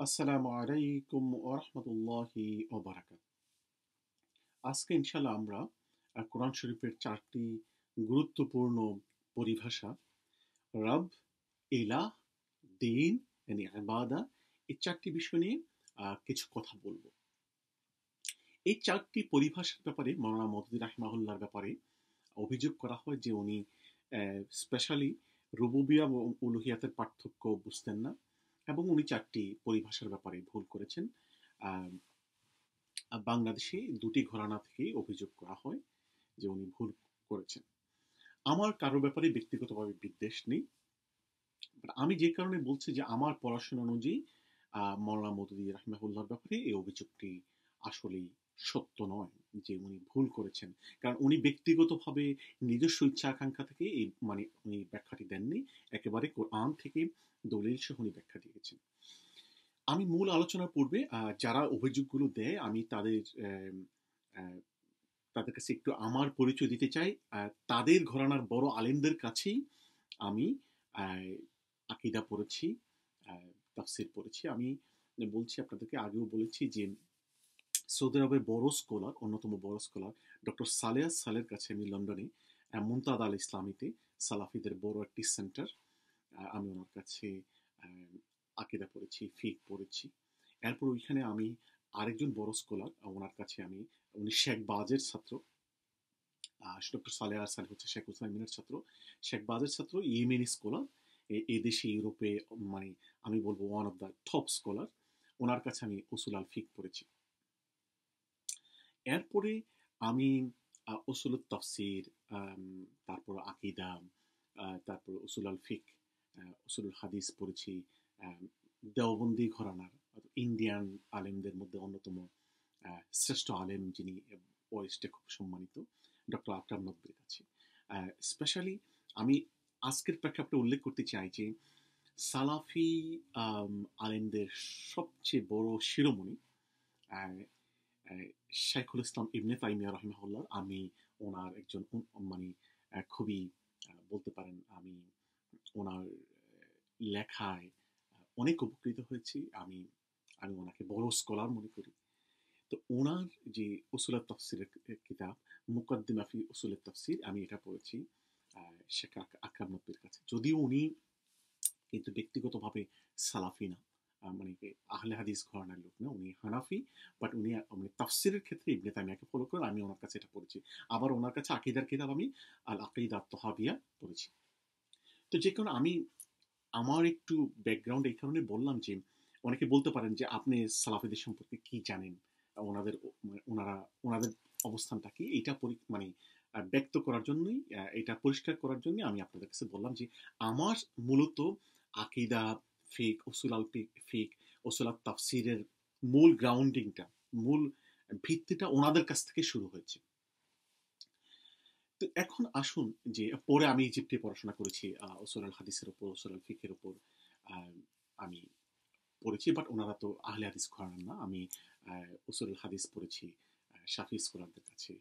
আসসালামু আলাইকুম ওয়া রাহমাতুল্লাহি ওয়া বারাকাতুহু। আজকে ইনশাআল্লাহ আমরা কোরআন শরীফের ৪টি গুরুত্বপূর্ণ পরিভাষা রব, ইলাহ, দ্বীন ইয়ানি ইবাদা এই ৪টি বিষয় নিয়ে কিছু কথা বলবো। এই ৪টি পরিভাষার ব্যাপারে মাওলানা মওদুদী রাহিমাহুল্লাহর ব্যাপারে অভিযোগ করা হয় যে উনি স্পেশালি রুবুবিয়া এবং উলুহিয়াতের পার্থক্য বুঝতেন না এবং উনি ৪টি পরিভাষার ব্যাপারে ভুল করেছেন। আহ, বাংলাদেশে দুটি ঘরানা থেকে অভিযোগ করা হয় যে উনি ভুল করেছেন। আমার কারো ব্যাপারে ব্যক্তিগতভাবে বিদ্বেষ নেই, বাট আমি যে কারণে বলছি যে আমার পড়াশোনা অনুযায়ী মওলানা মওদুদী রাহিমাহুল্লাহর ব্যাপারে এই অভিযোগটি আসলেই সত্য নয়, যে উনি ভুল করেছেন। কারণ উনি ব্যক্তিগতভাবে নিজস্ব ইচ্ছা আকাঙ্ক্ষা থেকে এই উনি ব্যাখ্যাটি দেননি, একেবারে কোরআন থেকে দলিল সহ উনি ব্যাখ্যা দিয়েছেন। আমি মূল আলোচনার পূর্বে যারা অভিযোগগুলো দেয় আমি তাদের কাছে একটু আমার পরিচয় দিতে চাই। তাদের ঘরানার বড় আলেমদের কাছেই আমি আকিদা পড়েছি, তাফসির পড়েছি। আমি বলছি আপনাদেরকে, আগেও বলেছি যে সৌদি আরবের বড় স্কলার, অন্যতম বড় স্কলার ডক্টর সালেহ সালের কাছে আমি লন্ডনে মুনতাদ আল ইসলামীতে সালাফিদের বড় একটি সেন্টার, আমি ওনার কাছে আকিদা পড়েছি, ফিক পড়েছি। এরপর ওইখানে আমি আরেকজন বড় স্কলার, ওনার কাছে আমি, উনি শেখ বাজের ছাত্র, ডক্টর সালেহ আর সালেহ হচ্ছে শেখ হুসাইমিনের ছাত্র, শেখ বাজের ছাত্র, ইয়েমেনি স্কলার, এই দেশে ইউরোপে মানে আমি বলবো one of the top scholar. ওনার কাছে আমি উসুল আল ফিক পড়েছি। এরপরে আমি উসুলুত তাফসির, তারপর আকিদা, তারপর উসুল আল ফিক, উসুলুল হাদিস পড়েছি। দেওবন্দি ঘরানার ইন্ডিয়ান আলেমদের মধ্যে অন্যতম শ্রেষ্ঠ আলেম যিনি ওয়েস্টে খুব সম্মানিত, ডক্টর আকরাম নকবির কাছে। স্পেশালি আমি আজকের প্রেক্ষাপটে উল্লেখ করতে চাই যে সালাফি আলেমদের সবচেয়ে বড় শিরোমণি শাইখুল ইসলাম ইবনে তাইমিয়া রহিমাহুল্লাহ। আমি ওনার একজন মানে খুবই বলতে পারেন আমি ওনার লেখায় অনেক উপকৃত হয়েছি। আমি আমি ওনাকে বড় স্কলার মনে করি। তো ওনার যে উসুলের তফসিরের কিতাব মুকদ্দিমা ফি উসুলের তফসির, আমি এটা পড়েছি শেখ আকরাম নকবির কাছে। যদিও উনি কিন্তু ব্যক্তিগতভাবে সালাফি না, মানে আহলে হাদিস ঘরানার লোক না, উনি হানাফি, বাট উনি মানে তাফসিরের ক্ষেত্রে ইবনে তাইমিয়াকে ফলো করেন। আমি ওনার কাছে এটা পড়েছি। আবার ওনার কাছে আকিদার কিতাব আমি আল আকিদা তহাবিয়া পড়েছি। তো যে কারণে আমি আমার একটু ব্যাকগ্রাউন্ড এই কারণে বললাম যে অনেকে বলতে পারেন যে আপনি সালাফিদের সম্পর্কে কি জানেন, ওনাদের ওনারা ওনাদের অবস্থানটা কি, এটা মানে ব্যক্ত করার জন্যই, এটা পরিষ্কার করার জন্য আমি আপনাদের কাছে বললাম যে আমার মূলত আকিদা, ফিক, উসুল আল ফিক, উসুল আল তাফসিরের মূল গ্রাউন্ডিংটা, মূল ভিত্তিটা ওনাদের কাছ থেকে শুরু হয়েছে। তো এখন আসুন, যে পরে আমি ইজিপ্টে পড়াশোনা করেছি, উসুল আল হাদিসের উপর, উসুল আল ফিকের উপর আমি পড়েছি, বাট ওনারা তো আহলে হাদিস ঘরানার না। আমি উসুল আল হাদিস পড়েছি শাফি স্কলারদের কাছে,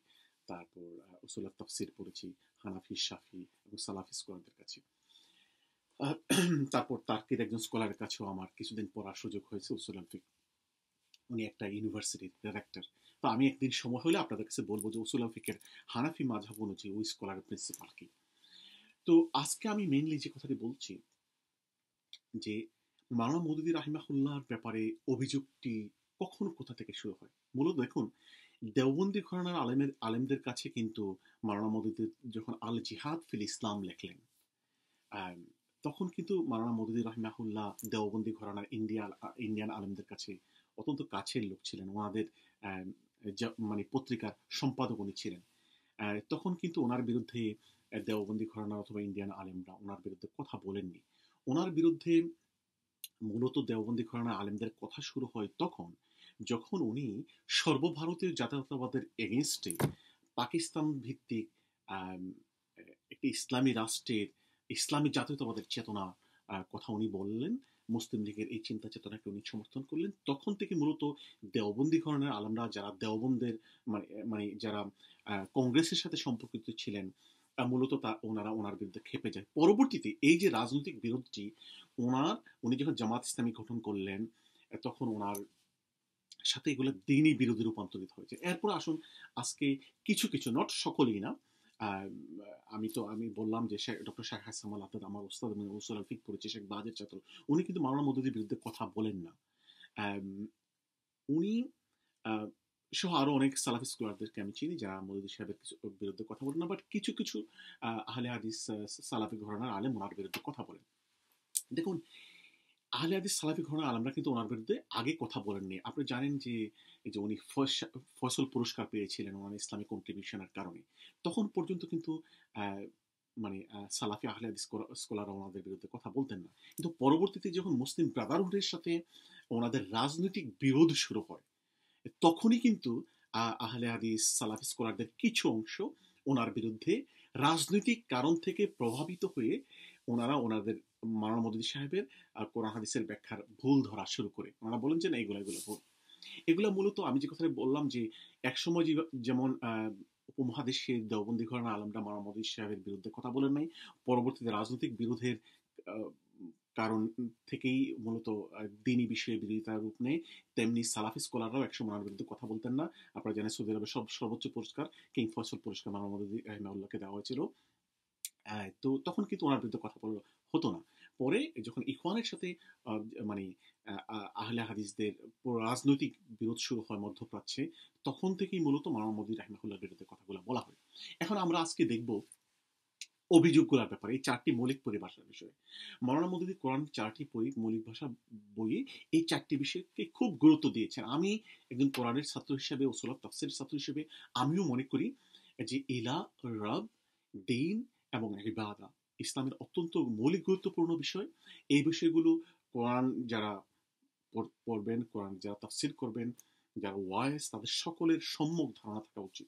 তারপর উসুল আল তাফসির পড়েছি হানাফি, শাফি এবং সালাফি স্কলারদের কাছে। তারপর তার্কির একজন স্কলারের কাছেও আমার কিছুদিন পড়ার সুযোগ হয়েছে, উসুল আল ফিক। উনি একটা ইউনিভার্সিটির ডিরেক্টর। তো আমি একদিন সময় হলে আপনাদের কাছে বলবো যে উসুল আল ফিকের হানাফি মাযহাব অনুযায়ী ওই স্কলারের প্রিন্সিপাল কি। তো আজকে আমি মেইনলি যে কথাটি বলছি যে মাওলানা মওদুদী রাহিমাহুল্লাহর ব্যাপারে অভিযোগটি কখন কোথা থেকে শুরু হয়। মূলত দেখুন, দেওবন্দি ঘরানার আলেমদের কাছে কিন্তু মাওলানা মওদুদী যখন আল জিহাদ ফিল ইসলাম লেখলেন, তখন কিন্তু মাওলানা মওদুদী রাহিমাহুল্লাহ দেওবন্দি ঘরানার ইন্ডিয়ান আলেমদের কাছে অত্যন্ত কাছের লোক ছিলেন। ওনাদের মানে পত্রিকার সম্পাদক উনি ছিলেন। তখন কিন্তু ওনার বিরুদ্ধে দেওবন্দি ঘরানার অথবা ইন্ডিয়ান আলেমরা ওনার বিরুদ্ধে কথা বলেননি। ওনার বিরুদ্ধে মূলত দেওবন্দি ঘরানার আলেমদের কথা শুরু হয় তখন, যখন উনি সর্বভারতীয় জাতীয়তাবাদের এগেনস্টে পাকিস্তান ভিত্তিক আম, একটি ইসলামী রাষ্ট্রের ইসলামী জাতীয়তাবাদের চেতনা কথা উনি বললেন, মুসলিম লীগের এই চিন্তা চেতনাকে উনি সমর্থন করলেন। তখন থেকে মূলত দেওবন্দি ঘরানার আলেমরা, যারা দেওবন্দের মানে যারা কংগ্রেসের সাথে সম্পর্কিত ছিলেন, মূলত ওনারা ওনার বিরুদ্ধে খেপে যায়। পরবর্তীতে এই যে রাজনৈতিক বিরোধটি উনি যখন জামাত ইসলামী গঠন করলেন, তখন ওনার সাথে এগুলো দিনই বিরোধী রূপান্তরিত হয়েছে। এরপর আসুন আজকে কিছু কিছু, নট সকলেই না, আমি বললাম যে ডক্টর শেখ হাসান আল আমার ওস্তাদ উসুল আল ফিক পড়েছে, শেখ বাজের ছাত্র, উনি কিন্তু মাওলানা মওদুদির বিরুদ্ধে কথা বলেন না। উনি সহ আরো অনেক সালাফি স্কলারদেরকে আমি চিনি যারা মওদুদি সাহেবের বিরুদ্ধে কথা বলেন না, বাট কিছু কিছু আহলে হাদিস সালাফি ঘরানার আলেম ওনার বিরুদ্ধে কথা বলেন। দেখুন, আহলে হাদিস সালাফি ঘরানার আলেমরা কিন্তু ওনার বিরুদ্ধে আগে কথা বলেননি। আপনি জানেন যে এই যে উনি ফয়সল পুরস্কার পেয়েছিলেন ওনার ইসলামিক কন্ট্রিবিউশনের কারণে, তখন পর্যন্ত কিন্তু সালাফি আহলে হাদিস স্কলাররা ওনাদের বিরুদ্ধে কথা বলতেন না। কিন্তু পরবর্তীতে যখন মুসলিম ব্রাদারহুডের সাথে ওনাদের রাজনৈতিক বিরোধ শুরু হয়, তখনই কিন্তু আহলে হাদিস সালাফি স্কলারদের কিছু অংশ ওনার বিরুদ্ধে রাজনৈতিক কারণ থেকে প্রভাবিত হয়ে ওনারা ওনাদের মাওলানা মওদুদি সাহেবের কোরআন হাদিসের ব্যাখ্যার ভুল ধরা শুরু করে। ওনারা বলেন যে না, এগুলো ভুল। এগুলা মূলত আমি যে কথাটা বললাম যে একসময় যেমন উপমহাদেশে দেওবন্দি ঘরানার আলেমরা মাওলানা মওদুদি সাহেবের বিরুদ্ধে কথা বলেন নাই, পরবর্তীতে রাজনৈতিক বিরোধের কারণ থেকেই মূলত দ্বীনি বিষয়ে বিরোধিতার রূপ নেয়, তেমনি সালাফি স্কলাররাও একসময় ওনার বিরুদ্ধে কথা বলতেন না। আপনারা জানেন সৌদি আরবের সর্বোচ্চ পুরস্কার কিং ফয়সল পুরস্কার মাওলানা মওদুদি রাহিমাহুল্লাহকে দেওয়া হয়েছিল। তো তখন কিন্তু ওনার বিরুদ্ধে কথা বলা হতো না। পরে যখন ইখওয়ানের সাথে মানে আহলে হাদিসদের রাজনৈতিক বিরোধ শুরু হয় মধ্যপ্রাচ্যে, তখন থেকেই মূলত মাওলানা মওদুদি রাহিমাহুল্লাহর বিরুদ্ধে কথাগুলো বলা হয়। এখন আমরা আজকে দেখব অভিযোগগুলোর ব্যাপারে, এই 4টি মৌলিক পরিভাষার বিষয়ে। মাওলানা মওদুদি কোরআন 4টি মৌলিক ভাষা বইয়ে এই 4টি বিষয়কে খুব গুরুত্ব দিয়েছেন। আমি একজন কোরআনের ছাত্র হিসেবে, উসুল তাফসীর ছাত্র হিসেবে আমিও মনে করি যে ইলা, রব, দ্বীন এবং ইবাদা ইসলামের অত্যন্ত মৌলিক গুরুত্বপূর্ণ বিষয়। এই বিষয়গুলো কোরআন যারা পড়বেন, কোরআন যারা তাফসীর করবেন, যারা ওয়াইজ, তাদের সকলের সম্যক ধারণা থাকা উচিত।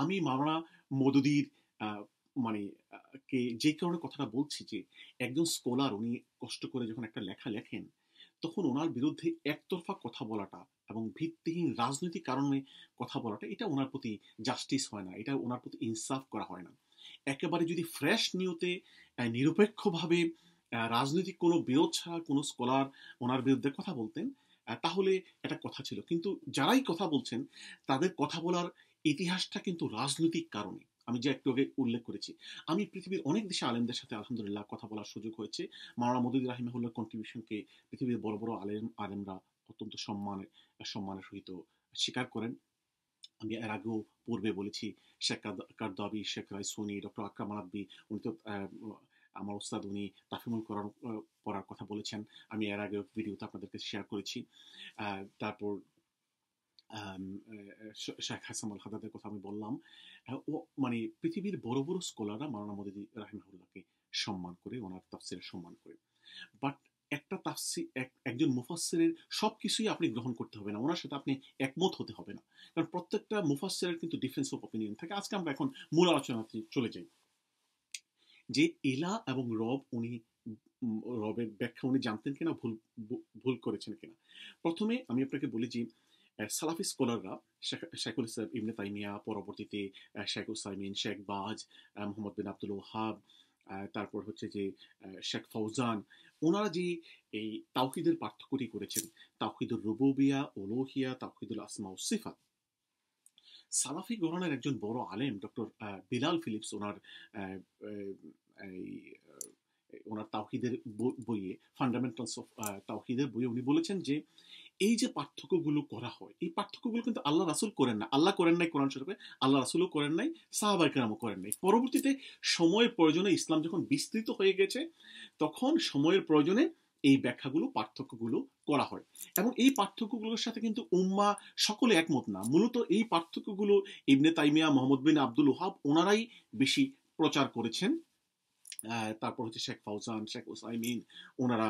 আমি মাওলানা মওদুদির মানে কে যে কারণে কথাটা বলছি যে একজন স্কলার উনি কষ্ট করে যখন একটা লেখা লেখেন, তখন ওনার বিরুদ্ধে একতরফা কথা বলাটা এবং ভিত্তিহীন রাজনৈতিক কারণে কথা বলাটা, এটা ওনার প্রতি জাস্টিস হয় না, এটা ওনার প্রতি ইনসাফ করা হয় না। একেবারে যদি ফ্রেশ নিয়তে নিরপেক্ষভাবে রাজনৈতিক কোনো বিরোধ ছাড়া কোনো স্কলার ওনার বিরুদ্ধে কথা বলতেন, তাহলে এটা কথা ছিল। কিন্তু যারাই কথা বলছেন, তাদের কথা বলার ইতিহাসটা কিন্তু রাজনৈতিক কারণে। আমি যে একটু আগে উল্লেখ করেছি, আমি পৃথিবীর অনেক দেশে আলেমদের সাথে আলহামদুলিল্লাহ কথা বলার সুযোগ হয়েছে। মাওলানা মওদুদি রাহিমাহুল্লাহর কন্ট্রিবিউশনকে পৃথিবীর বড় বড় আলেমরা অত্যন্ত সম্মানের সহিত স্বীকার করেন। আমি এর আগেও পূর্বে বলেছি, শেখ কারদাবি, শেখ রাইসুনি, ডক্টর আকরাম আনাব্বি, উনি তো আমার ওস্তাদ, উনি তাফিমুল কোরআন পড়ার কথা বলেছেন। আমি এর আগে ভিডিওতে আপনাদেরকে শেয়ার করেছি। তারপর শেখ হাসান আল হাদাদের কথা আমি বললাম। ও পৃথিবীর বড় বড় স্কলাররা মাওলানা মওদুদি রাহিমাহুল্লাহকে সম্মান করে, ওনার তাফসিরের সম্মান করে। বাট একটা তাফসির, একজন মুফাসসিরের সবকিছুই আপনি গ্রহণ করতে হবে না, ওনার সাথে আপনি একমত হতে হবে না, কারণ প্রত্যেকটা মুফাসসিরের কিন্তু ডিফারেন্স অফ অপিনিয়ন থাকে। আজকে আমরা এখন মূল আলোচনাতে চলে যাই যে ইলা এবং রব, উনি রবের ব্যাখ্যা উনি জানতেন কিনা, ভুল করেছেন কিনা। প্রথমে আমি আপনাকে বলি যে সালাফি স্কলাররা, শেখুল ইসলাম ইবনে তাইমিয়া, পরবর্তীতে শেখ উসাইমিন, শেখ বাজ, মোহাম্মদ বিন আব্দুল ওহাব, তারপর হচ্ছে যে শেখ ফৌজান, ওনারা যে এই তাওহীদের পার্থক্যটি করেছেন, তাওহীদুর রুবুবিয়া, উলুহিয়া, তাওহীদুল আসমা ও সিফাত, সালাফি ঘরানার একজন বড় আলেম ডক্টর বিলাল ফিলিপস ওনার তাওহীদের বইয়ে, ফান্ডামেন্টালস অফ তাওহীদের বইয়ে উনি বলেছেন যে এই যে পার্থক্যগুলো করা হয়, এই পার্থক্যগুলো কিন্তু আল্লাহ রাসূল করেন না। আল্লাহ করেন নাই কোরআন শরীফে, আল্লাহ রাসূলও করেন নাই, সাহাবায়ে কেরামও করেন নাই। পরবর্তীতে সময়ের প্রয়োজনে ইসলাম যখন বিস্তৃত হয়ে গেছে, তখন সময়ের প্রয়োজনে এই ব্যাখ্যাগুলো, পার্থক্যগুলো করা হয়। এবং এই পার্থক্যগুলোর সাথে কিন্তু উম্মাহ সকলে একমত না। মূলত এই পার্থক্যগুলো ইবনে তাইমিয়া, মোহাম্মদ বিন আব্দুল ওহাব, ওনারাই বেশি প্রচার করেছেন। তারপর হচ্ছে শেখ ফৌজান, শেখ উসাইমিন, ওনারা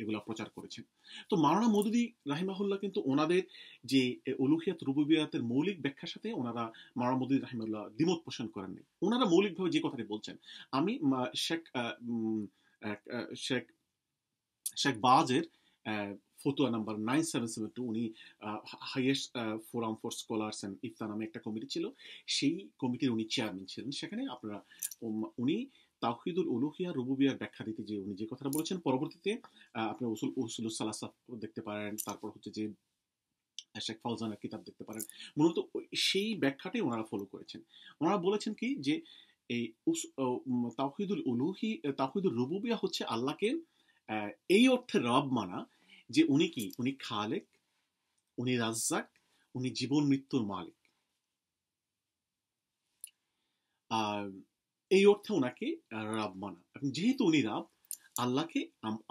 এগুলা প্রচার করেছেন। তো মাওলানা মওদুদি রাহিমাহুল্লাহ কিন্তু ওনাদের যে উলুহিয়াত রুবুবিয়াতের মৌলিক ব্যাখ্যার সাথে ওনারা, মাওলানা মওদুদি রাহিমাহুল্লাহ, দ্বিমত পোষণ করেননি। ওনারা মৌলিকভাবে যে কথাটি বলছেন, আমি শেখ শেখ শেখ বাজের ফতুয়া নাম্বার 9772, উনি highest forum for scholars and ইফতা নামে একটা কমিটি ছিল, সেই কমিটির উনি চেয়ারম্যান ছিলেন। সেখানে আপনারা উনি তাওহীদুল উলুহিয়া রুবুবিয়ার ব্যাখ্যা দিতে যে উনি যে কথাটা বলেছেন, পরবর্তীতে আপনি উসুলুস সালাসা দেখতে পারেন, তারপর হচ্ছে যে শেখ ফাউজানের কিতাব দেখতে পারেন। মূলত সেই ব্যাখ্যাটাই ওনারা ফলো করেছেন। ওনারা বলেছেন কি যে এই তাওহীদুল উলুহি তাওহীদুল রুবুবিয়া হচ্ছে আল্লাহকে এই অর্থে রব মানা যে উনি কি, উনি খালেক, উনি রাজ্জাক, উনি জীবন মৃত্যুর মালিক। আর এই অর্থে ওনাকে রাব মানা। যেহেতু উনি রাব, আল্লাহকে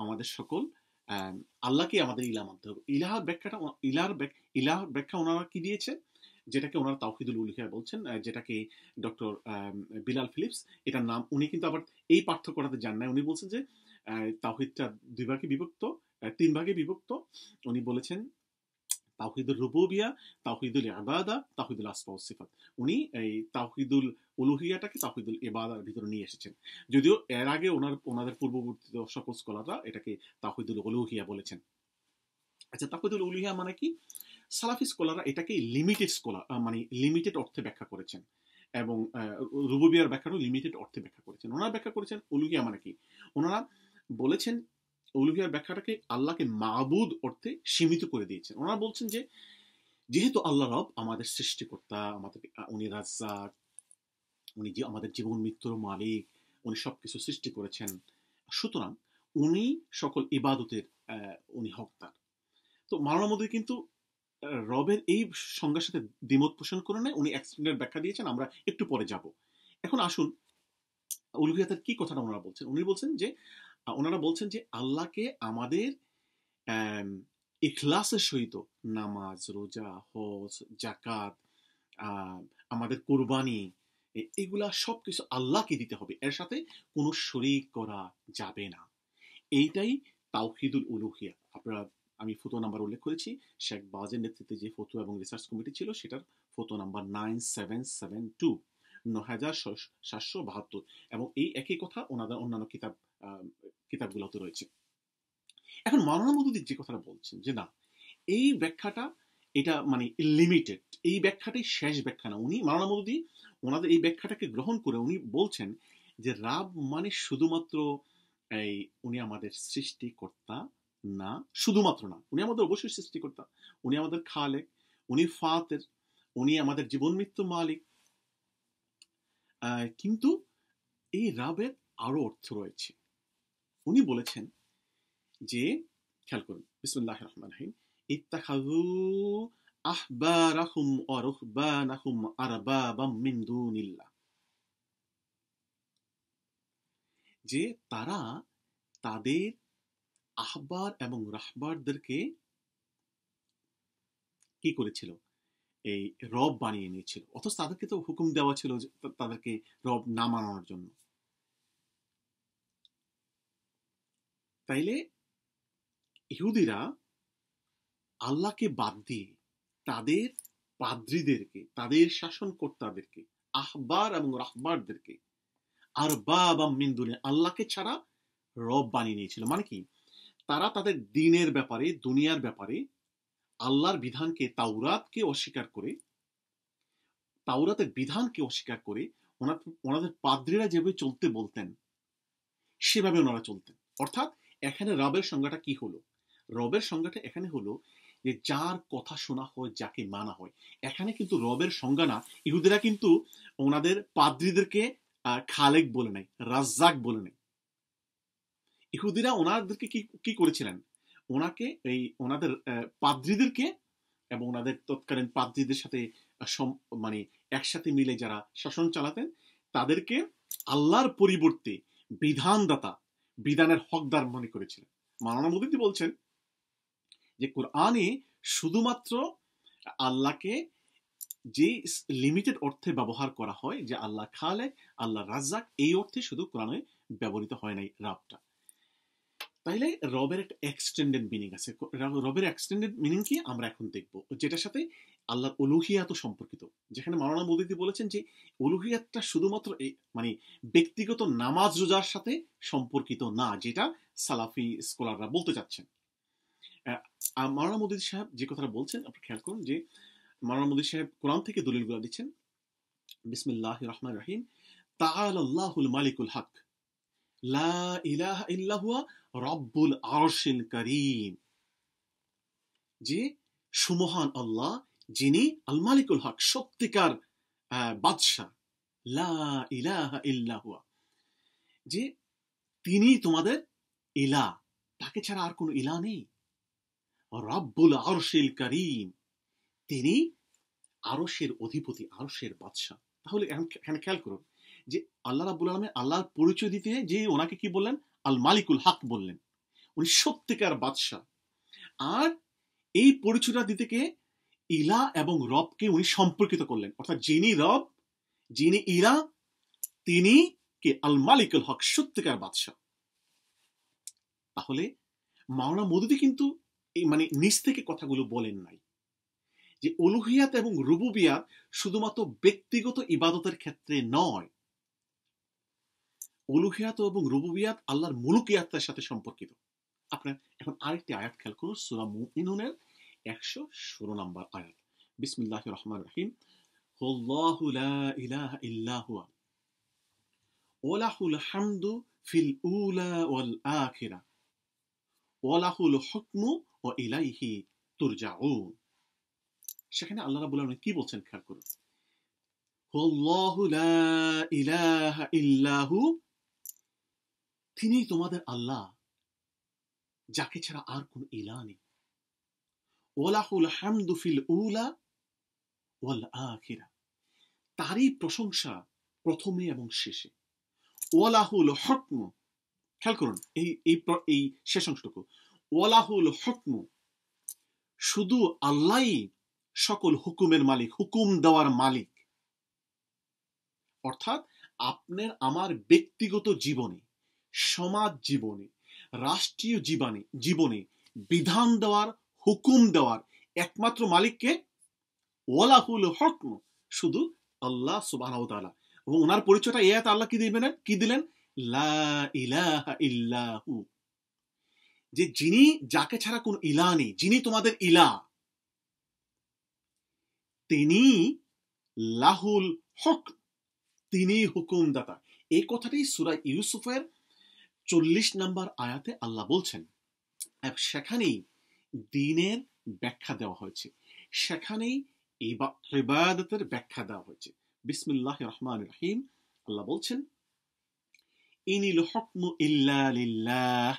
আমাদের সকল আল্লাহকে আমাদের ইলাহ মানতে হবে। ইলাহার ব্যাখ্যাটা ইলাহার ব্যাখ্যা ওনারা কি দিয়েছে, যেটাকে ওনারা তাওহীদুল উলুহিয়া বলছেন, যেটাকে ডক্টর বিলাল ফিলিপস, এটার নাম উনি কিন্তু আবার এই পার্থক্যটাতে যান না। উনি বলছেন যে তাওহীদটা দুই ভাগে বিভক্ত, তিন ভাগে বিভক্ত। উনি বলেছেন তাওহীদুল রুবুবিয়া, তাওহীদুল ইবাদা, তাওহীদুল আসমা ওয়াস সিফাত। উনি এই তাওহীদুল উলুহিয়াটাকে তাওহীদুল ইবাদার ভিতরে নিয়ে এসেছেন। যদিও এর আগে ওনাদের পূর্ববর্তী সকল স্কলাররা এটাকে তাওহীদুল উলুহিয়া বলেছেন। আচ্ছা, তাওহীদুল উলুহিয়া মানে কি? সালাফি স্কলাররা এটাকে লিমিটেড স্কলার মানে লিমিটেড অর্থে ব্যাখ্যা করেছেন, এবং রুবুবিয়ার ব্যাখ্যাটাও লিমিটেড অর্থে ব্যাখ্যা করেছেন। ওনারা ব্যাখ্যা করেছেন উলুহিয়া মানে কি, ওনারা বলেছেন উলুহিয়ার ব্যাখ্যাটাকে আল্লাহকে মাবুদ অর্থে সীমিত করে দিয়েছেন। ওনারা বলছেন যে যেহেতু আল্লাহ রব আমাদের সৃষ্টিকর্তা, আমাদের উনি রাজ্জাক, উনি যে আমাদের জীবন মৃত্যুর মালিক, উনি সবকিছু সৃষ্টি করেছেন, সুতরাং উনি সকল ইবাদতের উনি হকদার। তো মাওলানা মওদুদী কিন্তু রবের এই সংজ্ঞার সাথে দ্বিমত পোষণ করে নেয়, উনি এক্সটেন্ডেড ব্যাখ্যা দিয়েছেন, আমরা একটু পরে যাব। এখন আসুন উলুহিয়াতের কি কথাটা ওনারা বলছেন। ওনারা বলছেন যে আল্লাহকে আমাদের ইখলাসের সহিত নামাজ, রোজা, হজ, জাকাত, আমাদের কোরবানি, এগুলা সবকিছু আল্লাহকে দিতে হবে, এর সাথে কোনো শরীক করা যাবে না। এইটাই তাওহীদুল উলুহিয়া। আপনারা, আমি ফতোয়া নাম্বার উল্লেখ করেছি, শেখ বাজের নেতৃত্বে যে ফতোয়া এবং রিসার্চ কমিটি ছিল সেটার ফতোয়া নাম্বার 9772, 9772, এবং এই একই কথা ওনাদের অন্যান্য কিতাবগুলোতে রয়েছে। এখন মাওলানা মওদুদী যে কথাটা বলছেন যে না, এই ব্যাখ্যাটা এটা মানে লিমিটেড, এই ব্যাখ্যাটাই শেষ ব্যাখ্যা না। উনি মাওলানা মওদুদী ওনাদের এই ব্যাখ্যাটাকে গ্রহণ করে উনি বলছেন যে রাব মানে শুধুমাত্র এই উনি আমাদের সৃষ্টিকর্তা না, শুধুমাত্র না, উনি আমাদের অবশ্যই সৃষ্টিকর্তা, উনি আমাদের খালেক, উনি ফাতের, উনি আমাদের জীবন মৃত্যু মালিক, কিন্তু এই রাবের আরো অর্থ রয়েছে। উনি বলেছেন যে, খেয়াল করুন, বিসমিল্লাহির রহমানির রহিম, ইত্তাখাযু আহবারাহুম ওয়া রুহবানাহুম আরবাবাম মিন দুনিল্লাহ, যে তারা তাদের আহবার এবং রাহবারদেরকে কি করেছিল, এই রব বানিয়ে নিয়েছিল, অথচ তাদেরকে তো হুকুম দেওয়া ছিল যে তাদেরকে রব না মানানোর জন্য। তাইলে ইহুদিরা আল্লাহকে বাদ দিয়ে তাদের পাদ্রীদেরকে, তাদের শাসনকর্তাদেরকে, আহবার এবং রাহবারদেরকে আর বাবা মিন দুনিয়া, আল্লাহকে ছাড়া রব বানিয়ে নিয়েছিল। মানে কি, তারা তাদের দ্বীনের ব্যাপারে, দুনিয়ার ব্যাপারে আল্লাহর বিধানকে, তাওরাতকে অস্বীকার করে, তাওরাতের বিধানকে অস্বীকার করে ওনাদের পাদ্রীরা যেভাবে চলতে বলতেন সেভাবে ওনারা চলতেন। অর্থাৎ এখানে রবের সংজ্ঞাটা কি হলো? রবের সংজ্ঞাটা এখানে হলো যে যার কথা শোনা হয়, যাকে মানা হয়। এখানে কিন্তু রবের সংজ্ঞা না, ইহুদিরা কিন্তু ওনাদের পাদ্রীদেরকে খালেক বলে নাই, রাজ্জাক বলে নাই। ইহুদিরা ওনাদেরকে কি করেছিলেন, ওনাকে এই ওনাদের পাদ্রীদেরকে এবং ওনাদের তৎকালীন পাদ্রীদের সাথে মানে একসাথে মিলে যারা শাসন চালাতেন তাদেরকে আল্লাহর পরিবর্তে বিধানদাতা, বিধানের হকদার মনে করেছিলেন। মাওলানা মওদুদী বলছেন যে কোরআনে শুধুমাত্র আল্লাহকে যে লিমিটেড অর্থে ব্যবহার করা হয়, যে আল্লাহ খালেক, আল্লাহ রাজ্জাক, এই অর্থে শুধু কোরআনে ব্যবহৃত হয় নাই রাবটা। তাইলে রবের একটা এক্সটেন্ডেড মিনিং আছে। রবের এক্সটেন্ডেড মিনিং কি আমরা এখন দেখব, যেটার সাথে আল্লাহর উলুহিয়াত সম্পর্কিত। যেখানে মাওলানা মওদুদী বলেছেন যে উলুহিয়াতটা শুধুমাত্র মানে ব্যক্তিগত নামাজ রোজার সাথে সম্পর্কিত না, যেটা সালাফি স্কলাররা বলতে চাচ্ছেন। মাওলানা মওদুদী সাহেব যে কথাটা বলছেন আপনি খেয়াল করুন, যে মাওলানা মওদুদী সাহেব কোরআন থেকে দলিলগুলো দিচ্ছেন। বিসমিল্লাহির রহমানির রহিম, তাআলা আল্লাহুল মালিকুল হক, লা ইলাহা ইল্লা হুয়া রব্বুল আরশিল কারীম, যে সুমহান আল্লাহ, যিনি আল মালিকুল হক, সত্যিকার বাদশাহ। লা ইলাহা ইল্লা হুয়া, যে তিনি তোমাদের ইলাহ, তাকে ছাড়া আর কোনো ইলাহ নেই। রব্বুল আরশিল কারীম, তিনি আরশের অধিপতি, আরশের বাদশাহ। তাহলে এখানে খেয়াল করুন যে আল্লাহ রাব্বুল আলামিন আল্লাহর পরিচয় দিতে যে ওনাকে কি বললেন, আল মালিকুল হক বললেন, উনি সত্যিকার বাদশাহ। আর এই পরিচয়টা দিতে কে, ইলা এবং রবকে উনি সম্পর্কিত করলেন, অর্থাৎ যিনি রব, যিনি ইলা, তিনি কে আল মালিকুল হক, সত্যিকার বাদশাহ। তাহলে মাওলানা মওদুদি কিন্তু মানে নিজ থেকে কথাগুলো বলেন নাই, যে উলুহিয়াত এবং রুবুবিয়াত শুধুমাত্র ব্যক্তিগত ইবাদতের ক্ষেত্রে নয়, উলুহিয়াত এবং রুবুবিয়াত আল্লাহর মুলুকিয়াতের সাথে সম্পর্কিত। আপনার এখন আরেকটি আয়াত খেয়াল করুন, সূরা মুমিনুনের 116 নম্বর আয়াত। বিসমিল্লাহির রহমানির রহিম। আল্লাহু লা ইলাহা ইল্লা হুয়া ওয়ালাহুল হামদু ফিল উলা ওয়াল আখিরা ওয়ালাহুল হুকমু ওয়া ইলাইহি তুরজাউন। সেখানে আল্লাহ রাব্বুল আলামিন কি বলছেন খেয়াল করুন। আল্লাহু লা ইলাহা ইল্লা হু, তিনি তোমাদের আল্লাহ, যাকে ছাড়া আর কোন ইলাহ নেই। ওয়ালাহুল হামদু ফিল উলা ওয়াল আখিরা, তারই প্রশংসা প্রথমে এবং শেষে। ওয়ালাহুল হুকমু, খেয়াল করুন এই শেষ অংশটুকু, ওয়ালাহুল হুকমু, শুধু আল্লাহই সকল হুকুমের মালিক, হুকুম দেওয়ার মালিক। অর্থাৎ আপনার আমার ব্যক্তিগত জীবনে, সমাজ জীবনে, রাষ্ট্রীয় জীবনে বিধান দেওয়ার, হুকুম দেওয়ার একমাত্র মালিককে, ওয়ালাহুল হুকম, শুধু আল্লাহ সুবহানাহু ওয়া তাআলা। এবং ওনার পরিচয়টা এই আয়াতে আল্লাহ কি দিলেন, লা ইলাহা ইল্লা হু, যে যিনি, যাকে ছাড়া কোনো ইলাহ নেই, যিনি তোমাদের ইলাহ, তিনি লাহুল হুকম, তিনি হুকুমদাতা। এই কথাটাই সূরা ইউসুফের 40 নম্বর আয়াতে আল্লাহ বলছেন। সেখানেই দ্বীনের ব্যাখ্যা দেওয়া হয়েছে, সেখানেই ইবাদতের ব্যাখ্যা দেওয়া হয়েছে। বিসমিল্লাহির রহমানির রহিম। আল্লাহ বলছেন, ইনিল হুকমু ইল্লা লিল্লাহ,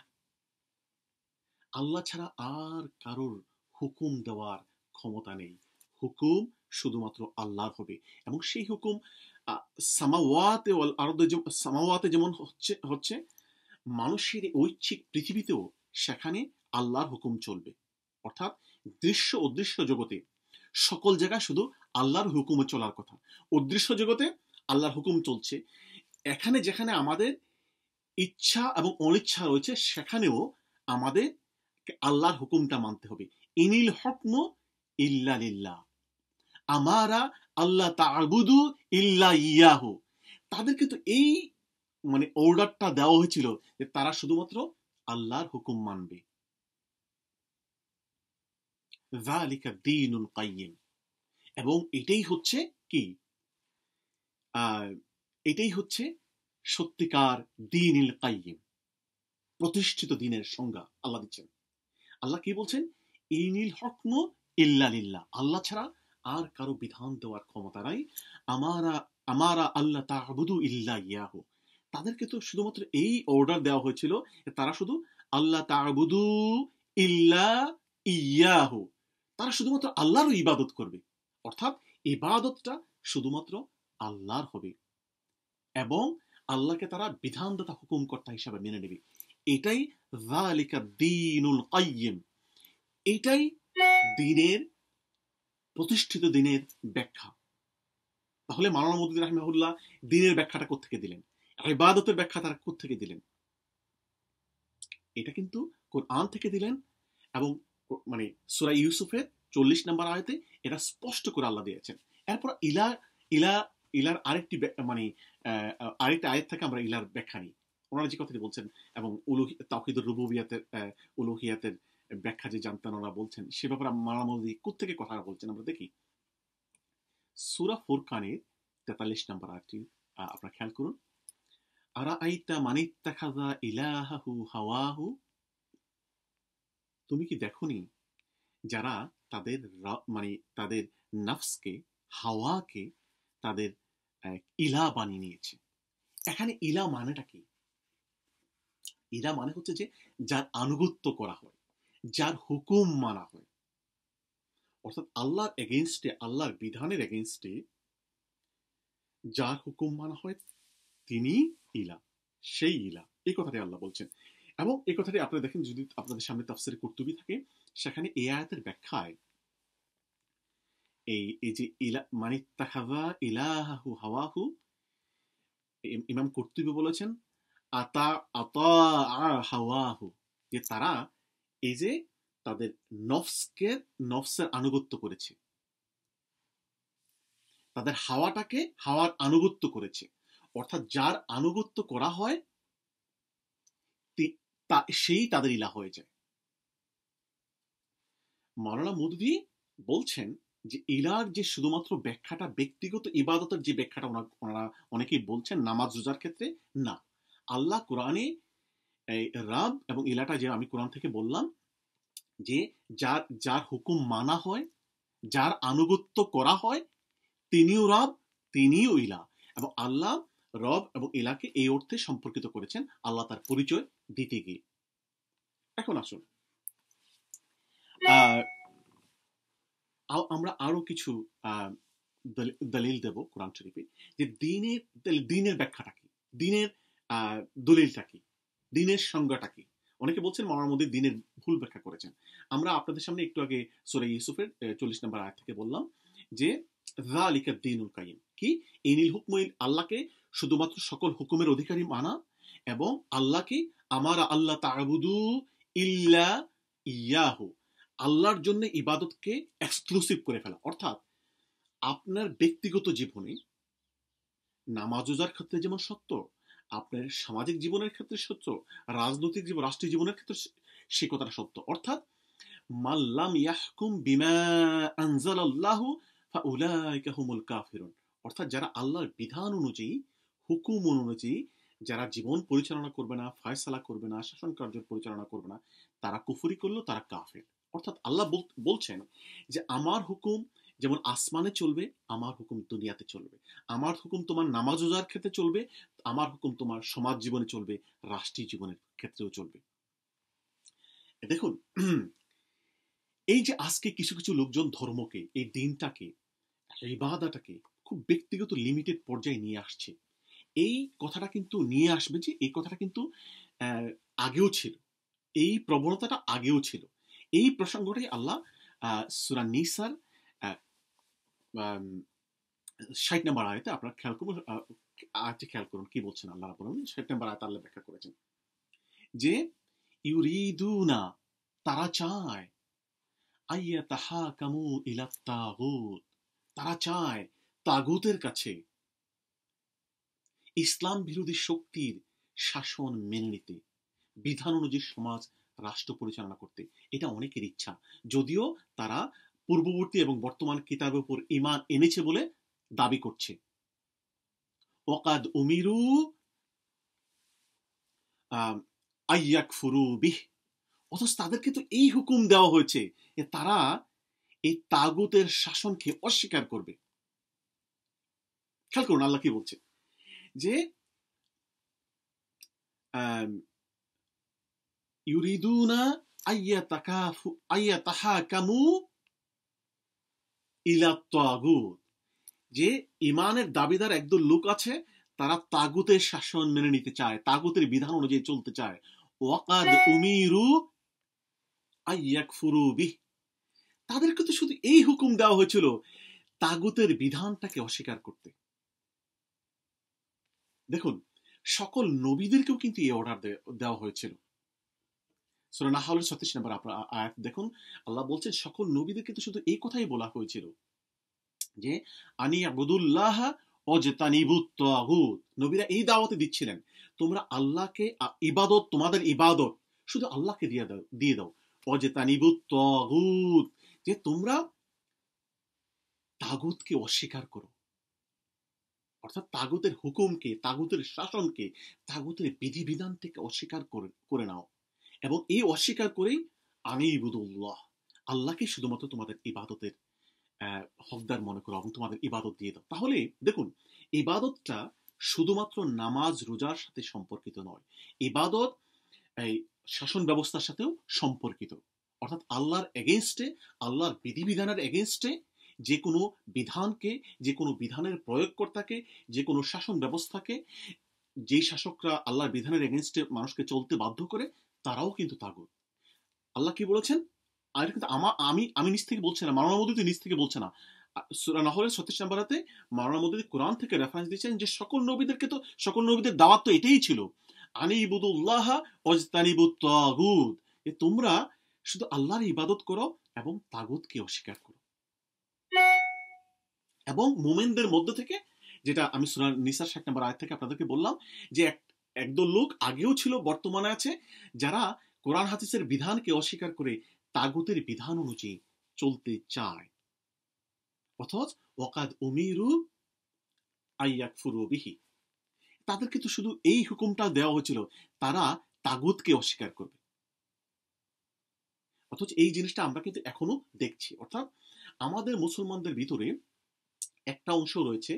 আল্লাহ ছাড়া আর কারোর হুকুম দেওয়ার ক্ষমতা নেই। হুকুম শুধুমাত্র আল্লাহর হবে, এবং সেই হুকুম সামাওয়াতে ওয়াল আরদে, সামাওয়াতে যেমন হচ্ছে মানুষের ঐচ্ছিক পৃথিবীতেও সেখানে আল্লাহর হুকুম চলবে। অর্থাৎ দৃশ্য অদৃশ্য জগতে সকল জায়গায় শুধু আল্লাহর হুকুমে চলার কথা। অদৃশ্য জগতে আল্লাহর হুকুম চলছে, এখানে যেখানে আমাদের ইচ্ছা এবং অনিচ্ছা রয়েছে সেখানেও আমাদের আল্লাহর হুকুমটা মানতে হবে। ইনিল হুকমু ইল্লা লিল্লাহ, আমারা আল্লাহ তা'বুদু ইল্লা ইয়াহু, তাদেরকে তো এই মানে অর্ডারটা দেওয়া হয়েছিল যে তারা শুধুমাত্র আল্লাহর হুকুম মানবে। যালিকা দ্বীনুল কাইয়্যিম, এবং এটাই হচ্ছে কি, এটাই হচ্ছে সত্যিকার দ্বীনুল কাইয়্যিম, প্রতিষ্ঠিত দ্বীনের সংজ্ঞা আল্লাহ দিচ্ছেন। আল্লাহ কি বলছেন, ইনিল হুকমু ইল্লা লিল্লাহ, আল্লাহ ছাড়া আর কারো বিধান দেওয়ার ক্ষমতা নাই। আমারা আমারা আল্লাহ তা'বুদু ইল্লা ইয়াহু, তাদেরকে তো শুধুমাত্র এই অর্ডার দেওয়া হয়েছিল, তারা শুধু আল্লাহ তা'বুদু ইল্লা ইয়াহু, তারা শুধুমাত্র আল্লাহর ইবাদত করবে। অর্থাৎ ইবাদতটা শুধুমাত্র আল্লাহর হবে, এবং আল্লাহকে তারা বিধানদাতা, হুকুমকর্তা হিসাবে মেনে নেবে। এটাই যালিকা দ্বীনুল কাইয়্যিম, এটাই দ্বীনের, প্রতিষ্ঠিত দ্বীনের ব্যাখ্যা। তাহলে মাওলানা মওদুদি রাহিমাহুল্লাহ দ্বীনের ব্যাখ্যাটা কোত্থেকে দিলেন, ইবাদতের ব্যাখ্যা তারা কোত্থেকে দিলেন? এটা কিন্তু কোরআন থেকে দিলেন, এবং মানে সূরা ইউসুফের 40 নম্বর আয়াতে এটা স্পষ্ট করে আল্লাহ দিয়েছেন। এরপর ইলা ইলা ইলার আরেকটি মানে আরেকটা আয়াত থেকে আমরা ইলার ব্যাখ্যা নিই। ওনারা যে কথাটি বলছেন, এবং তাওহীদুর রুবুবিয়াতের, উলুহিয়াতের ব্যাখ্যা যে জানতেন ওরা বলছেন, সে ব্যাপারে মাওলানা মওদুদি কোত্থেকে কথা বলছেন আমরা দেখি। সূরা ফুরকানের 43 নম্বর আয়াতটি আপনারা খেয়াল করুন। আরাআইতা মানিত্তাখাযা ইলাহাহু হাওয়াহু, তুমি কি দেখোনি যারা তাদের মানে তাদের নফসকে, হাওয়াকে তাদের ইলা বানিয়ে নিয়েছে। এখানে ইলা মানেটা কি? ইলা মানে হচ্ছে যে যার আনুগত্য করা হয়, যার হুকুম মানা হয়, অর্থাৎ আল্লাহর এগেইনস্টে, আল্লাহর বিধানের এগেইনস্টে যার হুকুম মানা হয় তিনি ইলা, সেই ইলা, এই কথাটি আল্লাহ বলছেন। এবং এই কথাটি আপনারা দেখেন, যদি আপনাদের সামনে তাফসীরে কুরতুবী থাকে, সেখানে এই আয়াতের ব্যাখ্যায় এই যে ইলা মানিত্তাখাযা ইলাহাহু হাওয়াহু, ইমাম কুরতুবী বলেছেন আতা আতা হাওয়াহু, যে তারা এই যে তাদের নফসকে, নফসের আনুগত্য করেছে, তাদের হাওয়াটাকে, হাওয়ার আনুগত্য করেছে। অর্থাৎ যার আনুগত্য করা হয় সেই তাদের ইলা হয়ে যায়। মাওলানা মওদুদী বলছেন যে ইলার যে শুধুমাত্র ব্যাখ্যাটা ব্যক্তিগত ইবাদতের যে ব্যাখ্যাটা ওনারা অনেকেই বলছেন নামাজ রোজার ক্ষেত্রে, না, আল্লাহ কোরআনে এই রাব এবং ইলাটা যে আমি কোরআন থেকে বললাম, যে যার যার হুকুম মানা হয়, যার আনুগত্য করা হয়, তিনিও রব, তিনিও ইলা। এবং আল্লাহ রব এবং ইলাকে এই অর্থে সম্পর্কিত করেছেন আল্লাহ তার পরিচয় দিতে গিয়ে। এখন আসুন আমরা আরো কিছু দলিল দেব কোরআন শরীফে, যে দিনের ব্যাখ্যাটা কি, দিনের দলিলটা কি, দিনের সংজ্ঞাটা কি। অনেকে বলছেন মাওলানা মওদুদী দিনের ভুল ব্যাখ্যা করেছেন। আমরা আপনাদের সামনে একটু আগে সূরা ইউসুফের 40 নম্বর আয়াত থেকে বললাম যে যালিকা দ্বীনুল কাইয়িম, কি ইনিল হুকমু, আল্লাহকে শুধুমাত্র সকল হুকুমের অধিকারী মানা, এবং আল্লাহকে আমারা আল্লাহ তা'বুদু ইল্লা ইয়াহু, আল্লাহর জন্য ইবাদতকে এক্সক্লুসিভ করে ফেলা। অর্থাৎ আপনার ব্যক্তিগত জীবনে নামাজ রোজার ক্ষেত্রে যেমন সত্য, আপনার সামাজিক জীবনের ক্ষেত্রে সত্য, রাজনৈতিক জীবন, রাষ্ট্রীয় জীবনের ক্ষেত্রে সে কথাটা সত্য। অর্থাৎ মাল্লাম ইয়াহকুম বিমা আনজালাল্লাহু ফাউলাইকা হুমুল কাফিরুন, অর্থাৎ যারা আল্লাহর বিধান অনুযায়ী, হুকুম অনুযায়ী যারা জীবন পরিচালনা করবে না, ফয়সালা করবে না, শাসন কার্য পরিচালনা করবে না, তারা কুফরি করলো, তারা কাফের। অর্থাৎ আল্লাহ বলছেন যে আমার হুকুম যেমন আসমানে চলবে, আমার হুকুম দুনিয়াতে চলবে, আমার হুকুম তোমার নামাজ রোজার ক্ষেত্রে চলবে, আমার হুকুম তোমার সমাজ জীবনে চলবে, রাষ্ট্রীয় জীবনের ক্ষেত্রেও চলবে। দেখুন, এই যে আজকে কিছু কিছু লোকজন ধর্মকে, এই দিনটাকে, ইবাদাটাকে খুব ব্যক্তিগত লিমিটেড পর্যায়ে নিয়ে আসছে, এই কথাটা কিন্তু নিয়ে আসবে যে এই কথাটা কিন্তু আগেও ছিল, এই প্রবণতাটা আগেও ছিল। এই প্রসঙ্গটাই আল্লাহ সূরা নিসার 60 নম্বর আয়াতে আপনারা খেয়াল করুন, আয়াতটি খেয়াল করুন কি বলছেন আল্লাহ রাব্বুল আলামিন। 60 নম্বর আয়াতে আল্লাহ ব্যাখ্যা করেছেন যে ইউরিদুনা, তারা চায়, আইয়াতাহাকামু ইলাত তাগুত, তারা চায় তাগুতের কাছে, ইসলাম বিরোধী শক্তির শাসন মেনে নিতে, বিধান অনুযায়ী সমাজ রাষ্ট্র পরিচালনা করতে। এটা অনেকের ইচ্ছা, যদিও তারা পূর্ববর্তী এবং বর্তমান কিতাবের উপর ঈমান এনেছে বলে দাবি করছে। ওয়াকাদ উমিরু আইয়াকফুরু বিহ, অথচ তাদেরকে তো এই হুকুম দেওয়া হয়েছে যে তারা এই তাগুতের শাসনকে অস্বীকার করবে। খেয়াল করুন আল্লাহ কি বলছে, যে ইউরিদুনা আইয়াতাহাকামু ইলা তাগুত, যে ইমানের দাবিদার একদল লোক আছে, তারা তাগুতের শাসন মেনে নিতে চায়, তাগুতের বিধান অনুযায়ী চলতে চায়। ওয়াকাদ উমিরু আইয়াকফুরু বিহ, তাদেরকে তো শুধু এই হুকুম দেওয়া হয়েছিল তাগুতের বিধানটাকে অস্বীকার করতে। দেখুন, সকল নবীদেরকেও কিন্তু এই অর্ডার দেওয়া হয়েছিল। সূরা নাহলের 36 নম্বর আয়াত দেখুন, আল্লাহ বলছেন সকল নবীদেরকে তো শুধু এই কথাই বলা হয়েছিল যে আনি আবুদুল্লাহ ওয়াজতানিবুত তাগুত। নবীরা এই দাওয়াতে দিচ্ছিলেন তোমরা আল্লাহকে ইবাদত, তোমাদের ইবাদত শুধু আল্লাহকে দিয়ে দাও। ওয়াজতানিবুত তাগুত, যে তোমরা তাগুতকে অস্বীকার করো। অর্থাৎ তাগুতের হুকুমকে, তাগুতের শাসনকে, তাগুতের বিধিবিধান থেকে অস্বীকার করে নাও, এবং এই অস্বীকার করেই আমি ইবুদুল্লাহ, আল্লাহকে শুধুমাত্র তোমাদের ইবাদতের হকদার মনে করো এবং তোমাদের ইবাদত দিয়ে দাও। তাহলে দেখুন, ইবাদতটা শুধুমাত্র নামাজ রোজার সাথে সম্পর্কিত নয়, ইবাদত এই শাসন ব্যবস্থার সাথেও সম্পর্কিত। অর্থাৎ আল্লাহর এগেনস্টে, আল্লাহর বিধিবিধানের এগেনস্টে যে কোনো বিধানকে, যে কোনো বিধানের প্রয়োগকর্তাকে, যে কোনো শাসন ব্যবস্থাকে, যেই শাসকরা আল্লাহর বিধানের এগেনস্টে মানুষকে চলতে বাধ্য করে, তারাও কিন্তু তাগুত। আল্লাহ কি বলেছেন? আর কিন্তু আমি আমি নিজ থেকে বলছি না, মাওলানা মওদুদি নিজ থেকে বলছে না। সূরা নহলের 36 নম্বর আয়াতে মাওলানা মওদুদি কোরআন থেকে রেফারেন্স দিচ্ছেন যে সকল নবীদেরকে তো, সকল নবীদের দাওয়াত তো এটাই ছিল, আনি ইবুদুল্লাহ ওয়াজতানিবুত তাগুত, যে তোমরা শুধু আল্লাহর ইবাদত করো এবং তাগুতকে অস্বীকার করো। এবং মুমিনদের মধ্য থেকে, যেটা আমি সূরা নিসার 60 নম্বর আয়াত থেকে আপনাদেরকে বললাম, যে একদল লোক আগেও ছিল, বর্তমানে আছে, যারা কোরআন হাদিসের বিধানকে অস্বীকার করে তাগুতের বিধান অনুযায়ী চলতে চায়। অথচ ওয়াকাদ উমিরু আইয়াকফুরু বিহি, তাদেরকে তো শুধু এই হুকুমটা দেওয়া হয়েছিল, তারা তাগুতকে অস্বীকার করবে। অথচ এই জিনিসটা আমরা কিন্তু এখনো দেখছি। অর্থাৎ আমাদের মুসলমানদের ভিতরে একটা অংশ রয়েছে,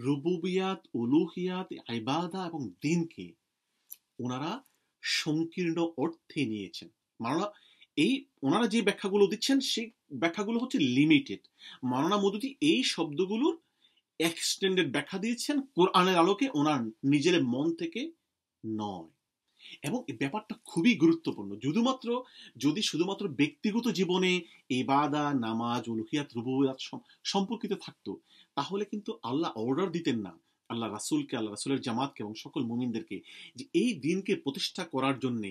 রুবুবিয়াত, উলুহিয়াত, ইবাদা এবং দ্বীনকে ওনারা সংকীর্ণ অর্থে নিয়েছেন। মাওলানা ওনারা যে ব্যাখ্যাগুলো দিচ্ছেন, সেই ব্যাখ্যাগুলো হচ্ছে লিমিটেড। মাওলানা মওদুদি এই শব্দগুলোর এক্সটেন্ডেড ব্যাখ্যা দিয়েছেন কোরআনের আলোকে, ওনার নিজের মন থেকে নয়। এবং এই ব্যাপারটা খুবই গুরুত্বপূর্ণ। যদি শুধুমাত্র ব্যক্তিগত জীবনে ইবাদা, নামাজ, উলুহিয়াত, রুবুবিয়াত সম্পর্কিত থাকতো, তাহলে কিন্তু আল্লাহ অর্ডার দিতেন না আল্লাহ রাসূলকে, আল্লাহ রাসূলের জামাতকে এবং সকল মুমিনদেরকে, যে এই দিনকে প্রতিষ্ঠা করার জন্য,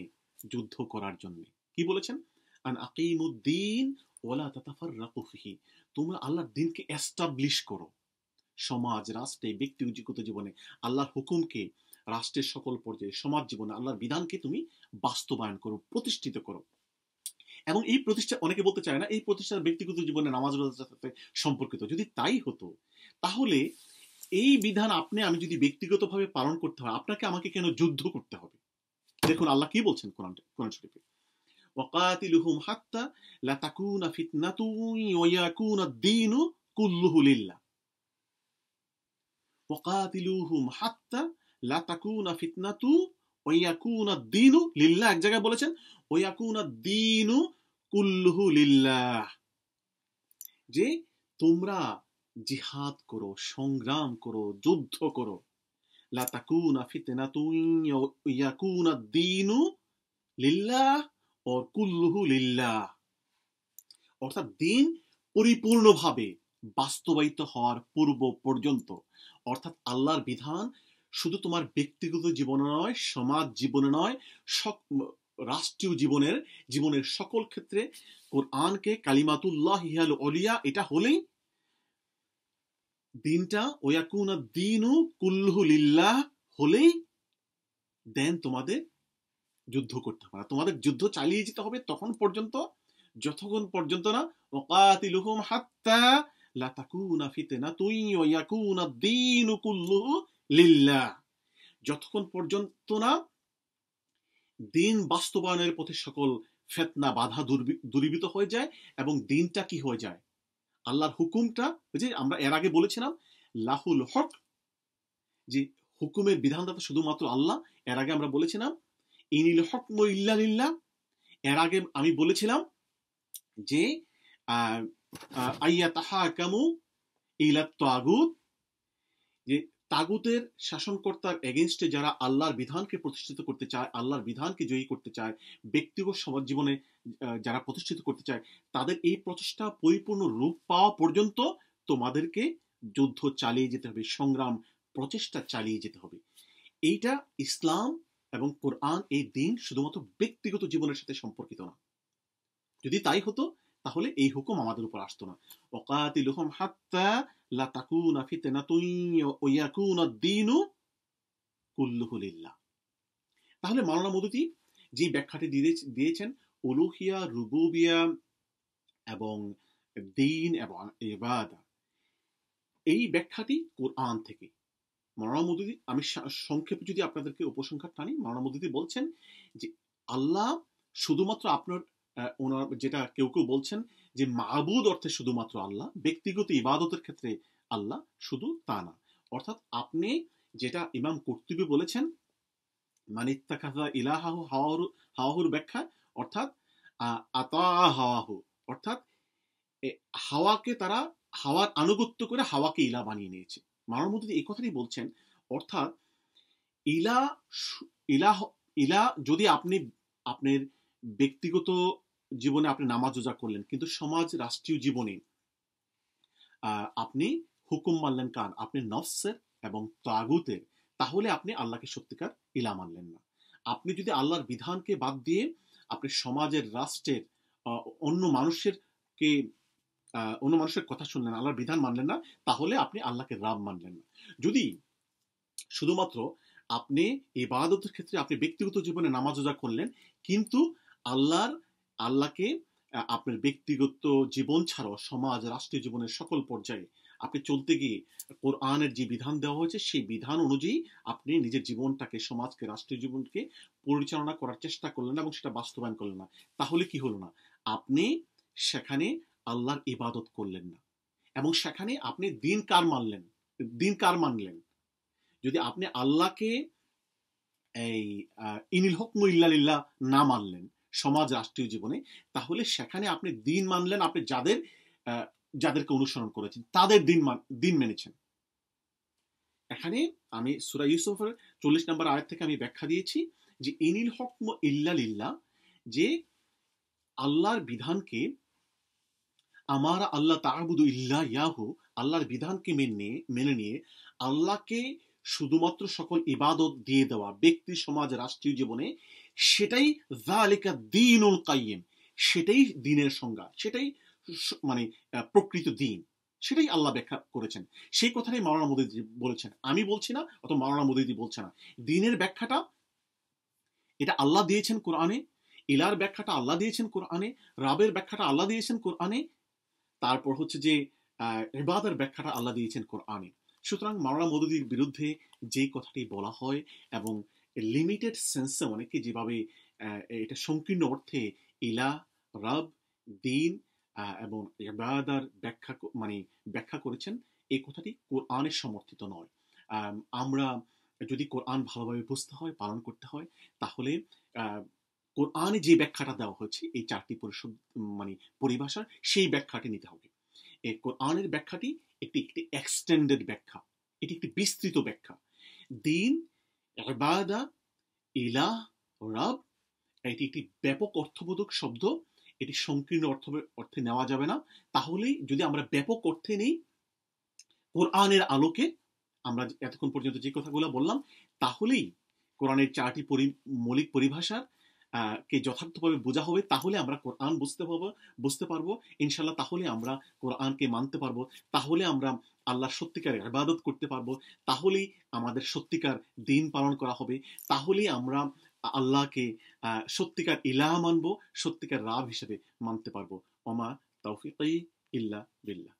যুদ্ধ করার জন্য। কি বলেছেন? আন আকিমুদ্দিন ওয়ালা তাতাফাররাকু ফিহি, তোমরা আল্লাহর দিনকে এস্টাবলিশ করো সমাজ, রাষ্ট্রে, ব্যক্তিগত জীবনে, আল্লাহর হুকুমকে রাষ্ট্রের সকল পর্যায়ে, সমাজ জীবনে আল্লাহর বিধানকে তুমি বাস্তবায়ন করো, প্রতিষ্ঠিত করো। এবং এই প্রতিষ্ঠা, অনেকে বলতে চায় না এই প্রতিষ্ঠার ব্যক্তিগত জীবনে নামাজ রোজার সাথে সম্পর্কিত। যদি তাই হতো, তাহলে এই বিধান আপনি আমি যদি ব্যক্তিগতভাবে পালন করতে হয়, আপনাকে আমাকে কেন যুদ্ধ করতে হবে? দেখুন আল্লাহ কি বলছেন কোরআন শরীফে, ওয়াকাতিলুহুম হাত্তা লা তাকুনা ফিতনাতুন ওয়া ইয়াকুনা আদ-দীনু কুল্লুহু লিল্লাহ। ওয়াকাতিলুহুম হাত্তা লা তাকুনা ফিতনাতু ওয়া ইয়াকুনা আদ-দীনু লিল্লাহ। এক জায়গায় বলেছেন ওয়া ইয়াকুনা আদ-দীনু কুল্লুহু লিল্লাহ, যে তোমরা জিহাদ করো, সংগ্রাম করো, যুদ্ধ করো। লা তাকুনা ফিতনাতুন ওয়া ইয়াকুনা আদ-দীনু লিল্লাহ ওয়া কুল্লুহু লিল্লাহ। অর্থাৎ দিন পরিপূর্ণভাবে বাস্তবায়িত হওয়ার পূর্ব পর্যন্ত, অর্থাৎ আল্লাহর বিধান শুধু তোমার ব্যক্তিগত জীবনে নয়, সমাজ জীবনে নয়, রাষ্ট্রীয় জীবনের সকল ক্ষেত্রে কোরআনকে, কালিমাতুল্লাহ হিয়াল ওলিয়া, এটা হলেই দিনটা, ওয়াকুনা দিনু কুল্লুহু লিল্লাহ হলেই দেন তোমাদের যুদ্ধ করতে হবে না, তোমাদের যুদ্ধ চালিয়ে যেতে হবে তখন পর্যন্ত, যতক্ষণ পর্যন্ত না ওয়াকাতিলুহুম হাত্তা লা তাকুনা ফিতনাতুন ওয়া ইয়াকুনা আদ-দীনু কুল্লুহু লিল্লাহ, যতক্ষণ পর্যন্ত না দিন বাস্তবায়নের পথে সকল ফিতনা, বাধা দূরীভূত হয়ে যায় এবং দিনটা কি হয়ে যায়, আল্লাহর হুকুমটা, যে আমরা এর আগে বলেছিলাম লাহুল হক, যে হুকুমের বিধানদাতা শুধুমাত্র আল্লাহ। এর আগে আমরা বলেছিলাম ইনিল হুকমু ইল্লা লিল্লাহ। এর আগে আমি বলেছিলাম যে আইয়াতাহাকামু ইলা তাগুত, যে তাগুতের শাসনকর্তার এগেইনস্টে যারা আল্লাহর বিধানকে প্রতিষ্ঠিত করতে চায়, আল্লাহর বিধানকে জয়ী করতে চায়, ব্যক্তিগত সমাজ জীবনে যারা প্রতিষ্ঠিত করতে চায়, তাদের এই প্রচেষ্টা পরিপূর্ণ রূপ পাওয়া পর্যন্ত তোমাদেরকে যুদ্ধ চালিয়ে যেতে হবে, সংগ্রাম, প্রচেষ্টা চালিয়ে যেতে হবে। এইটা ইসলাম এবং কোরআন, এই দিন শুধুমাত্র ব্যক্তিগত জীবনের সাথে সম্পর্কিত না। যদি তাই হতো, তাহলে এই হুকুম আমাদের উপর আসতো না। ওয়াকাতিলুহুম হাত্তা লা তাকুনা ফিতনাতুন ওয়া ইয়াকুনা আদ-দীনু কুল্লুহু লিল্লাহ। তাহলে মাওলানা মওদুদি যে ব্যাখ্যাটি দিয়েছেন, উলুহিয়া, রুবুবিয়া এবং দ্বীন এবং ইবাদা, এই ব্যাখ্যাটি কোরআন থেকে, মাওলানা মওদুদি, আমি সংক্ষেপে যদি আপনাদেরকে উপসংহার টানি, মাওলানা মওদুদি বলছেন যে আল্লাহ শুধুমাত্র আপনার, ওনার যেটা কেউ কেউ বলছেন যে মাবুদ অর্থে শুধুমাত্র আল্লাহ, ব্যক্তিগত ইবাদতের ক্ষেত্রে আল্লাহ, শুধু তা না। অর্থাৎ আপনি যেটা ইমাম কুরতুবী বলেছেন, মানিত্তাখাযা ইলাহাহু হাওয়াহুর ব্যাখ্যা, অর্থাৎ আতা হাওয়াহু, অর্থাৎ হাওয়াকে তারা, হাওয়ার আনুগত্য করে হাওয়াকে ইলা বানিয়ে নিয়েছে। মাওলানা মওদুদি এই কথাই বলছেন। অর্থাৎ ইলা, ইলা, ইলা যদি আপনি আপনার ব্যক্তিগত জীবনে আপনি নামাজ রোজা করলেন, কিন্তু সমাজ রাষ্ট্রীয় জীবনে আপনি হুকুম মানলেন কার? আপনি নফসের এবং তাগুতের, তাহলে আপনি আল্লাহকে সত্যিকার ইলা মানলেন না। আপনি যদি আল্লাহর বিধানকে বাদ দিয়ে আপনি সমাজের, রাষ্ট্রের, অন্য মানুষের কে অন্য মানুষের কথা শুনলেন, আল্লাহর বিধান মানলেন না, তাহলে আপনি আল্লাহকে রাব মানলেন না। যদি শুধুমাত্র আপনি ইবাদতের ক্ষেত্রে আপনি ব্যক্তিগত জীবনে নামাজ রোজা করলেন, কিন্তু আল্লাহকে আপনার ব্যক্তিগত জীবন ছাড়াও সমাজ, রাষ্ট্রীয় জীবনের সকল পর্যায়ে আপনি চলতে গিয়ে কোরআনের যে বিধান দেওয়া হয়েছে সেই বিধান অনুযায়ী আপনি নিজের জীবনটাকে, সমাজকে, রাষ্ট্রীয় জীবনকে পরিচালনা করার চেষ্টা করলেন না এবং সেটা বাস্তবায়ন করলেন না, তাহলে কি হলো না? আপনি সেখানে আল্লাহর ইবাদত করলেন না, এবং সেখানে আপনি দিন কার মানলেন? দিন কার মানলেন? যদি আপনি আল্লাহকে এই ইনিল হুকমু ইল্লা লিল্লাহ না মানলেন সমাজ, রাষ্ট্রীয় জীবনে, তাহলে সেখানে আপনি দিন মানলেন, আপনি যাদেরকে অনুসরণ করেছেন তাদের দিন মেনেছেন। এখানে আমি সূরা ইউসুফের 40 নম্বর আয়াত থেকে আমি ব্যাখ্যা দিয়েছি যে ইনিল হুকমু ইল্লা লিল্লাহ, যে আল্লাহর বিধানকে, আমারা আল্লাহ তা'বুদু ইল্লা ইয়াহু, আল্লাহর বিধানকে মেনে নিয়ে আল্লাহকে শুধুমাত্র সকল ইবাদত দিয়ে দেওয়া ব্যক্তি, সমাজ, রাষ্ট্রীয় জীবনে, সেটাই যালিকা দ্বীনুল কাইয়্যিম, সেটাই দ্বীনের সংজ্ঞা, সেটাই মানে প্রকৃত দ্বীন, সেটাই আল্লাহ ব্যাখ্যা করেছেন। সেই কথাটাই মাওলানা মওদুদি বলেছেন, আমি বলছি না, অথবা মাওলানা মওদুদি বলছে না। দ্বীনের ব্যাখ্যাটা এটা আল্লাহ দিয়েছেন কোরআনে, ইলার ব্যাখ্যাটা আল্লাহ দিয়েছেন কোরআনে, রাবের ব্যাখ্যাটা আল্লাহ দিয়েছেন কোরআনে, তারপর হচ্ছে যে ইবাদার ব্যাখ্যাটা আল্লাহ দিয়েছেন কোরআনে। সুতরাং মাওলানা মওদুদির বিরুদ্ধে যেই কথাটি বলা হয় এবং লিমিটেড সেন্সে অনেকে যেভাবে এটা সংকীর্ণ অর্থে ইলা, রব, দিন এবং ইবাদার ব্যাখ্যা করেছেন, এই কথাটি কোরআনের সমর্থিত নয়। আমরা যদি কোরআন ভালোভাবে বুঝতে হয়, পালন করতে হয়, তাহলে কোরআনে যে ব্যাখ্যাটা দেওয়া হয়েছে এই চারটি পরিভাষার, সেই ব্যাখ্যাটি নিতে হবে। এই কোরআনের ব্যাখ্যাটি একটি এক্সটেন্ডেড ব্যাখ্যা, এটি একটি বিস্তৃত ব্যাখ্যা। দিন, ইবাদা, ইলাহ, রব, এটি একটি ব্যাপক অর্থবোধক শব্দ, এটি সংকীর্ণ অর্থে নেওয়া যাবে না। তাহলেই যদি আমরা ব্যাপক অর্থে নেই কোরআনের আলোকে, আমরা এতক্ষণ পর্যন্ত যে কথাগুলো বললাম, তাহলেই কোরআনের চারটি মৌলিক পরিভাষার কে যথার্থভাবে বোঝা হবে, তাহলে আমরা কোরআন বুঝতে পারবো ইনশাল্লাহ, তাহলে আমরা কোরআনকে মানতে পারবো, তাহলে আমরা আল্লাহর সত্যিকার ইবাদত করতে পারবো, তাহলেই আমাদের সত্যিকার দিন পালন করা হবে, তাহলেই আমরা আল্লাহকে সত্যিকার ইলাহ মানবো, সত্যিকার রাব হিসেবে মানতে পারবো। ওমা তাওফিকি ইল্লা বিল্লাহ।